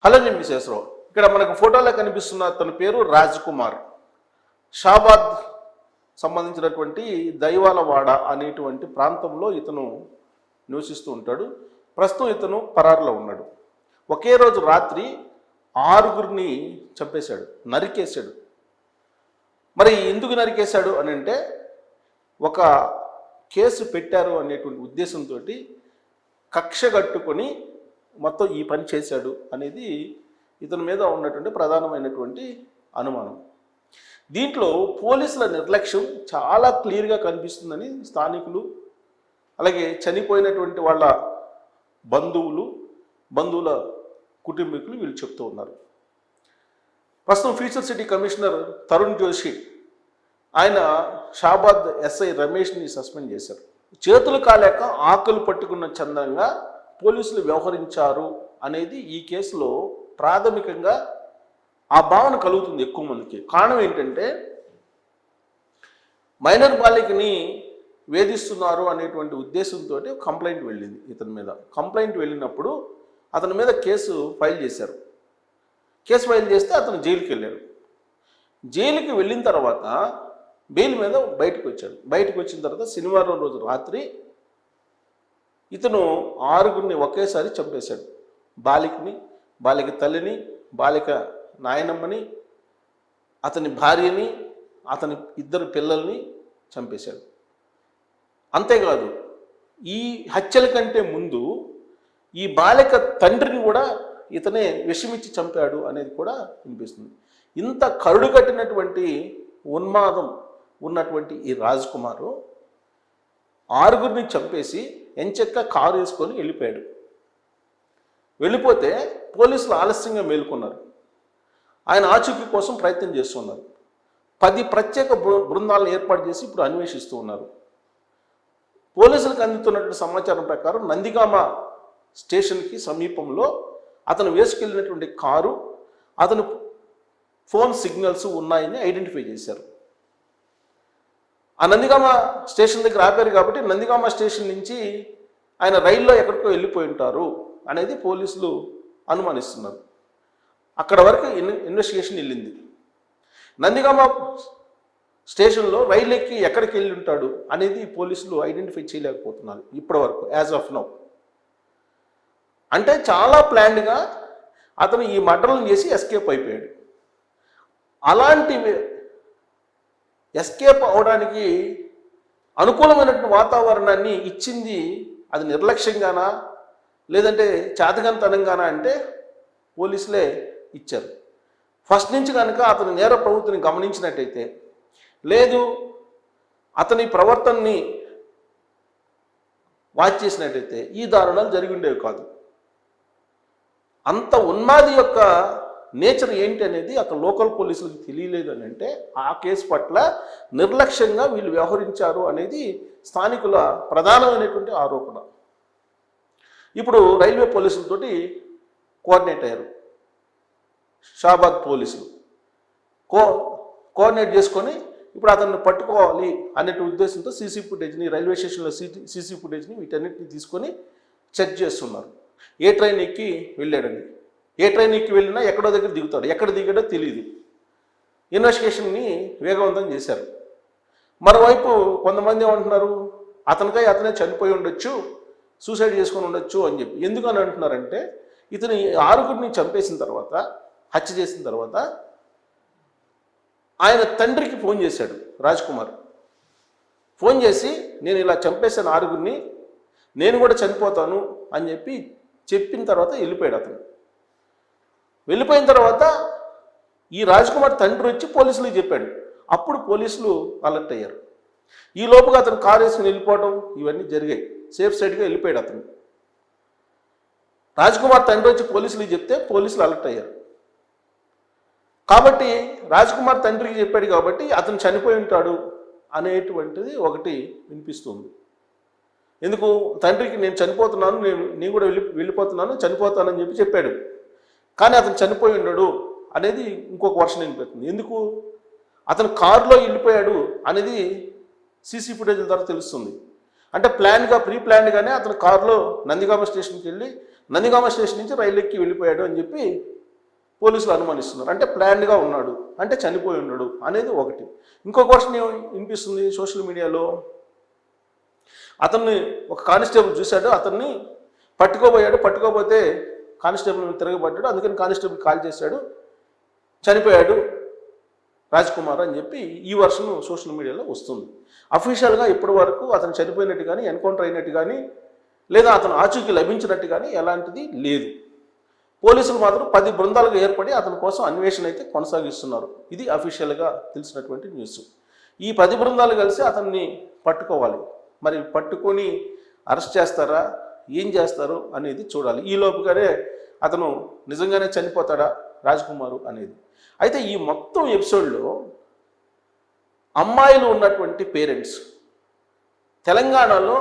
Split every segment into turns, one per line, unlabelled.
Hello నేను విశేషరావు. ఇక్కడ మనకు ఫోటోలో కనిపిస్తున్న తన పేరు రాజ్ కుమార్. షాబాద్ సంబంధించినటువంటి దైవాలవాడ అనేటువంటి ప్రాంతంలో ఇతను నివసిస్తూ ఉంటాడు. ప్రస్తుతం ఇతను పరారులో ఉన్నాడు. ఒకే రోజు రాత్రి 6గురిని చంపేశాడు, నరికేశాడు. మరి ఎందుకు నరికేశాడు అని అంటే ఒక కేసు పెట్టారు అనేటువంటి ఉద్దేశంతో కక్ష కట్టుకొని మొత్తం ఈ పని చేశాడు అనేది ఇతని మీద ఉన్నటువంటి ప్రధానమైనటువంటి అనుమానం. దీంట్లో పోలీసుల నిర్లక్ష్యం చాలా క్లియర్గా కనిపిస్తుందని స్థానికులు, అలాగే చనిపోయినటువంటి వాళ్ళ బంధువుల కుటుంబీకులు వీళ్ళు చెప్తూ ఉన్నారు. ప్రస్తుతం future city commissioner Tarun Joshi ఆయన షాబాద్ ఎస్ఐ రమేష్ని సస్పెండ్ చేశారు. చేతులు కాలేక ఆకలు పట్టుకున్న చందంగా పోలీసులు వ్యవహరించారు అనేది ఈ కేసులో ప్రాథమికంగా ఆ భావన కలుగుతుంది ఎక్కువ మందికి. కారణం ఏంటంటే మైనర్ బాలికని వేధిస్తున్నారు అనేటువంటి ఉద్దేశంతో కంప్లైంట్ వెళ్ళింది ఇతని మీద. కంప్లైంట్ వెళ్ళినప్పుడు అతని మీద కేసు ఫైల్ చేశారు. కేసు ఫైల్ చేస్తే అతను జైలుకి వెళ్ళాడు. జైలుకి వెళ్ళిన తర్వాత బెయిల్ మీద బయటకు వచ్చాడు. బయటకు వచ్చిన తర్వాత శనివారం రోజు రాత్రి ఇతను 6గురిని ఒకేసారి చంపేశాడు. బాలిక తల్లిని, బాలిక నాయనమ్మని, అతని భార్యని, అతని 2 పిల్లల్ని చంపేశాడు. అంతేకాదు, ఈ హత్యల కంటే ముందు ఈ బాలిక తండ్రిని కూడా ఇతనే విషమిచ్చి చంపాడు అనేది కూడా వినిపిస్తుంది. ఇంత కరుడు కట్టినటువంటి ఉన్మాదం ఉన్నటువంటి ఈ రాజ్ కుమారు 6గురిని చంపేసి ఎంచక్క కారు వేసుకొని వెళ్ళిపోయాడు. వెళ్ళిపోతే పోలీసులు ఆలస్యంగా మేల్కొన్నారు. ఆయన ఆచూకీ కోసం ప్రయత్నం చేస్తున్నారు. 10 ప్రత్యేక బృందాలను ఏర్పాటు చేసి ఇప్పుడు అన్వేషిస్తూ ఉన్నారు. పోలీసులకు అందుతున్నటువంటి సమాచారం ప్రకారం నందిగామ స్టేషన్కి సమీపంలో అతను వేసుకెళ్ళినటువంటి కారు, అతను ఫోన్ సిగ్నల్స్ ఉన్నాయని ఐడెంటిఫై చేశారు. ఆ నందిగామ స్టేషన్ దగ్గర ఆపారు కాబట్టి నందిగామ స్టేషన్ నుంచి ఆయన రైల్లో ఎక్కడికో వెళ్ళిపోయి ఉంటారు అనేది పోలీసులు అనుమానిస్తున్నారు. అక్కడ వరకు ఇన్వెస్టిగేషన్ వెళ్ళింది. నందిగామ స్టేషన్లో రైలు ఎక్కి ఎక్కడికి వెళ్ళి ఉంటాడు అనేది పోలీసులు ఐడెంటిఫై చేయలేకపోతున్నారు ఇప్పటి వరకు, యాజ్ ఆఫ్ నౌ. అంటే చాలా ప్లాన్డ్గా అతను ఈ మర్డర్లను చేసి ఎస్కేప్ అయిపోయాడు. అలాంటి ఎస్కేప్ అవడానికి అనుకూలమైనటువంటి వాతావరణాన్ని ఇచ్చింది అది నిర్లక్ష్యంగానా లేదంటే చేతకంతనంగానా అంటే పోలీసులే ఇచ్చారు. ఫస్ట్ నుంచి కనుక అతని నేర ప్రవృత్తిని గమనించినట్టయితే, లేదు అతని ప్రవర్తనని వాచ్ చేసినట్టయితే ఈ దారుణాలు జరిగి ఉండేవి కాదు. అంత ఉన్మాది యొక్క నేచర్ ఏంటి అనేది అక్కడ లోకల్ పోలీసులకు తెలియలేదు అని అంటే ఆ కేసు పట్ల నిర్లక్ష్యంగా వీళ్ళు వ్యవహరించారు అనేది స్థానికుల ప్రధానమైనటువంటి ఆరోపణ. ఇప్పుడు రైల్వే పోలీసులతోటి కోఆర్డినేట్ అయ్యారు. షాబాద్ పోలీసులు కోఆర్డినేట్ చేసుకొని ఇప్పుడు అతన్ని పట్టుకోవాలి అనే ఉద్దేశంతో సీసీ ఫుటేజ్ని, రైల్వే స్టేషన్లో సీసీ ఫుటేజ్ని వీటన్నిటిని తీసుకొని చెక్ చేస్తున్నారు. ఏ ట్రైన్ ఎక్కి వెళ్ళాడని, ఏ ట్రైన్ ఎక్కి వెళ్ళినా ఎక్కడో దగ్గర దిగుతాడు, ఎక్కడ దిగాడో తెలియదు. ఇన్వెస్టిగేషన్ని వేగవంతం చేశారు. మరోవైపు కొంతమంది ఏమంటున్నారు, అతనే చనిపోయి ఉండొచ్చు, సూసైడ్ చేసుకొని ఉండొచ్చు అని చెప్పి. ఎందుకని అంటున్నారంటే ఇతను 6గురిని చంపేసిన తర్వాత, హత్య చేసిన తర్వాత ఆయన తండ్రికి ఫోన్ చేశాడు రాజ్ కుమార్. ఫోన్ చేసి నేను ఇలా చంపేశాను 6గురిని, నేను కూడా చనిపోతాను అని చెప్పిన తర్వాత వెళ్ళిపోయాడు. అతను వెళ్ళిపోయిన తర్వాత ఈ రాజ్ కుమార్ తండ్రి వచ్చి పోలీసులకు చెప్పాడు. అప్పుడు పోలీసులు అలర్ట్ అయ్యారు. ఈ లోపుగా అతను కారు వేసుకుని వెళ్ళిపోవడం ఇవన్నీ జరిగాయి. సేఫ్ సైడ్గా వెళ్ళిపోయాడు అతను. రాజ్ కుమార్ తండ్రి వచ్చి పోలీసులకు చెప్తే పోలీసులు అలర్ట్ అయ్యారు. కాబట్టి రాజ్ కుమార్ తండ్రికి చెప్పాడు కాబట్టి అతను చనిపోయి ఉంటాడు అనేటువంటిది ఒకటి వినిపిస్తుంది. ఎందుకు తండ్రికి నేను చనిపోతున్నాను, నేను కూడా వెళ్ళిపోతున్నాను, చనిపోతానని చెప్పాడు. కానీ అతను చనిపోయి ఉన్నాడు అనేది ఇంకొక వర్షన్ వినిపిస్తుంది. ఎందుకు అతను కారులో వెళ్ళిపోయాడు అనేది సీసీ ఫుటేజ్ల ద్వారా తెలుస్తుంది. అంటే ప్రీ ప్లాన్గానే అతను కారులో నందిగామ స్టేషన్కి వెళ్ళి నందిగామ స్టేషన్ నుంచి రైలు ఎక్కి వెళ్ళిపోయాడు అని చెప్పి పోలీసులు అనుమానిస్తున్నారు. అంటే ప్లాన్డ్గా ఉన్నాడు, అంటే చనిపోయి ఉన్నాడు అనేది ఒకటి. ఇంకో క్వశ్చన్ వినిపిస్తుంది సోషల్ మీడియాలో, అతన్ని ఒక కానిస్టేబుల్ చూశాడు, అతన్ని పట్టుకోపోతే కానిస్టేబుల్ తిరగబడ్డాడు, అందుకని కానిస్టేబుల్ కాల్ చేశాడు, చనిపోయాడు రాజ్ కుమార్ అని చెప్పి ఈ వర్షన్ సోషల్ మీడియాలో వస్తుంది. అఫీషియల్గా ఇప్పటి వరకు అతను చనిపోయినట్టు కానీ, ఎన్కౌంటర్ అయినట్టు కానీ, లేదా అతను ఆచూకీ లభించినట్టు కానీ ఎలాంటిది లేదు. పోలీసులు మాత్రం 10 బృందాలుగా ఏర్పడి అతని కోసం అన్వేషణ అయితే కొనసాగిస్తున్నారు. ఇది అఫీషియల్గా తెలిసినటువంటి న్యూస్. ఈ 10 బృందాలు కలిసి అతన్ని పట్టుకోవాలి. మరి పట్టుకొని అరెస్ట్ చేస్తారా, ఏం చేస్తారు అనేది చూడాలి. ఈ లోపుగానే అతను నిజంగానే చనిపోతాడా రాజ్ కుమార్ అనేది. అయితే ఈ మొత్తం ఎపిసోడ్లో అమ్మాయిలు ఉన్నటువంటి పేరెంట్స్ తెలంగాణలో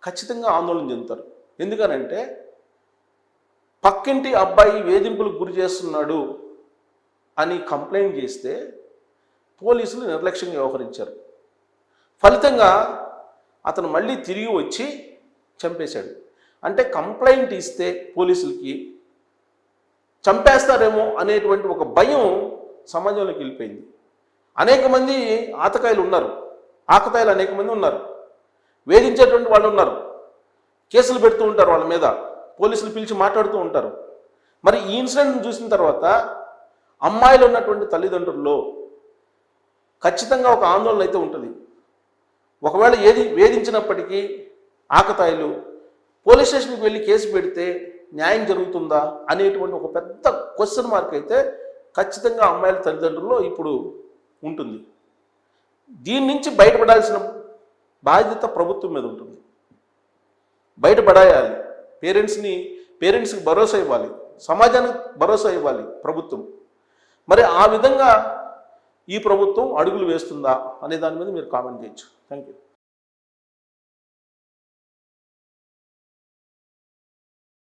ఖచ్చితంగా ఆందోళన చెందుతారు. ఎందుకనంటే పక్కింటి అబ్బాయి వేధింపులకు గురి చేస్తున్నాడు అని కంప్లైంట్ చేస్తే పోలీసులు నిర్లక్ష్యంగా వ్యవహరించారు. ఫలితంగా అతను మళ్ళీ తిరిగి వచ్చి చంపేశాడు. అంటే కంప్లైంట్ ఇస్తే పోలీసులకి చంపేస్తారేమో అనేటువంటి ఒక భయం సమాజంలోకి వెళ్ళిపోయింది. అనేక మంది ఆకతాయిలు అనేక మంది ఉన్నారు, వేధించేటువంటి వాళ్ళు ఉన్నారు, కేసులు పెడుతూ ఉంటారు వాళ్ళ మీద, పోలీసులు పిలిచి మాట్లాడుతూ ఉంటారు. మరి ఈ ఇన్సిడెంట్ని చూసిన తర్వాత అమ్మాయిలు ఉన్నటువంటి తల్లిదండ్రుల్లో ఖచ్చితంగా ఒక ఆందోళన అయితే ఉంటుంది. ఒకవేళ వేధించినప్పటికీ ఆకతాయిలు పోలీస్ స్టేషన్కి వెళ్ళి కేసు పెడితే న్యాయం జరుగుతుందా అనేటువంటి ఒక పెద్ద క్వశ్చన్ మార్క్ అయితే ఖచ్చితంగా అమ్మాయిల తల్లిదండ్రుల్లో ఇప్పుడు ఉంటుంది. దీని నుంచి బయటపడాల్సిన బాధ్యత ప్రభుత్వం మీద ఉంటుంది. బయటపడాయాలి. పేరెంట్స్కి భరోసా ఇవ్వాలి, సమాజానికి భరోసా ఇవ్వాలి ప్రభుత్వం. మరి ఆ విధంగా ఈ ప్రభుత్వం అడుగులు వేస్తుందా అనే దాని మీద మీరు కామెంట్ చేయొచ్చు. Thank you.